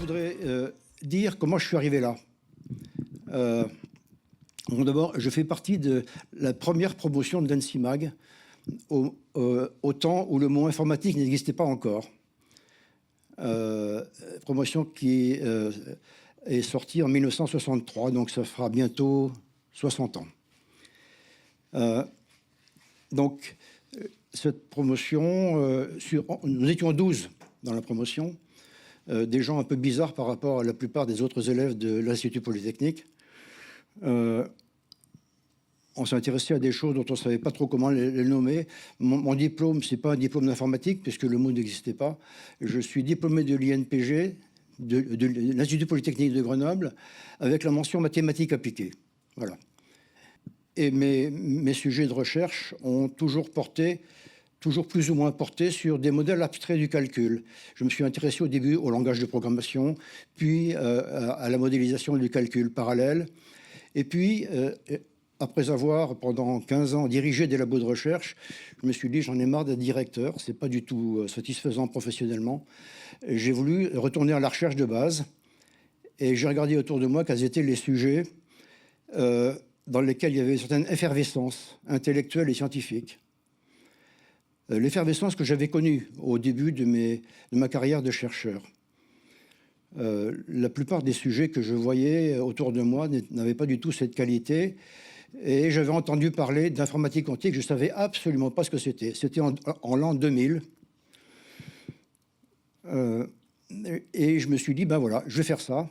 voudrais dire comment je suis arrivé là. Bon, d'abord, je fais partie de la première promotion de l'ANSIMAG au temps où le mot informatique n'existait pas encore. Promotion qui est sortie en 1963, donc ça fera bientôt 60 ans. Donc, cette promotion, nous étions 12 dans la promotion, des gens un peu bizarres par rapport à la plupart des autres élèves de l'Institut Polytechnique. On s'est intéressé à des choses dont on ne savait pas trop comment les nommer. Mon diplôme, ce n'est pas un diplôme d'informatique, puisque le mot n'existait pas. Je suis diplômé de l'INPG, de l'Institut Polytechnique de Grenoble, avec la mention mathématiques appliquées. Voilà. Et mes sujets de recherche ont toujours plus ou moins porté sur des modèles abstraits du calcul. Je me suis intéressé au début au langage de programmation, puis à la modélisation du calcul parallèle. Et puis, après avoir, pendant 15 ans, dirigé des labos de recherche, je me suis dit, j'en ai marre d'être directeur, ce n'est pas du tout satisfaisant professionnellement. J'ai voulu retourner à la recherche de base, et j'ai regardé autour de moi quels étaient les sujets dans lesquels il y avait une certaine effervescence intellectuelle et scientifique. L'effervescence que j'avais connue au début de ma carrière de chercheur. La plupart des sujets que je voyais autour de moi n'avaient pas du tout cette qualité. Et j'avais entendu parler d'informatique quantique, je ne savais absolument pas ce que c'était. C'était en l'an 2000. Et je me suis dit, ben voilà, je vais faire ça.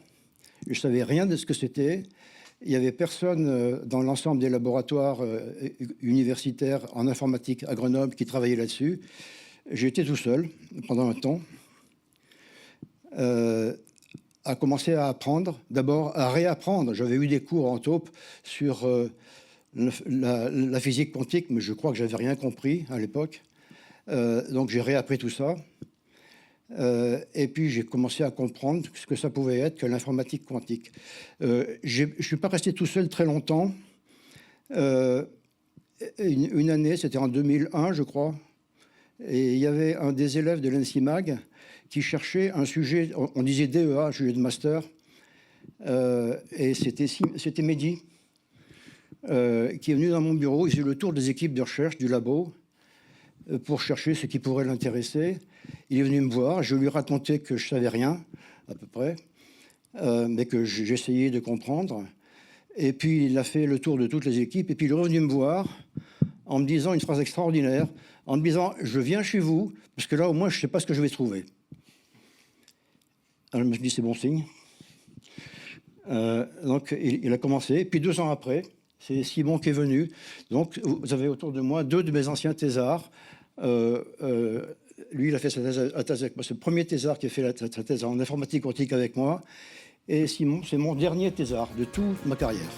Je ne savais rien de ce que c'était. Il n'y avait personne dans l'ensemble des laboratoires universitaires en informatique à Grenoble qui travaillait là-dessus. J'étais tout seul pendant un temps. À commencer à apprendre, d'abord à réapprendre. J'avais eu des cours en taupe sur la physique quantique, mais je crois que je n'avais rien compris à l'époque. Donc j'ai réappris tout ça. Et puis j'ai commencé à comprendre ce que ça pouvait être que l'informatique quantique. Je ne suis pas resté tout seul très longtemps. Une année, c'était en 2001, je crois. Et il y avait un des élèves de l'ANSIMAG qui cherchait un sujet, on disait DEA, sujet de master, et c'était Mehdi, qui est venu dans mon bureau. Il faisait le tour des équipes de recherche du labo pour chercher ce qui pourrait l'intéresser. Il est venu me voir, je lui ai raconté que je ne savais rien, à peu près, mais que j'essayais de comprendre. Et puis il a fait le tour de toutes les équipes, et puis il est revenu me voir en me disant une phrase extraordinaire, en me disant « je viens chez vous, parce que là au moins je ne sais pas ce que je vais trouver ». Alors je me suis dit, c'est bon signe. Donc, il a commencé. Et puis 2 ans après, c'est Simon qui est venu. Donc, vous avez autour de moi 2 de mes anciens thésards. Lui, il a fait sa thèse avec moi. C'est le premier thésard qui a fait sa thèse en informatique quantique avec moi. Et Simon, c'est mon dernier thésard de toute ma carrière.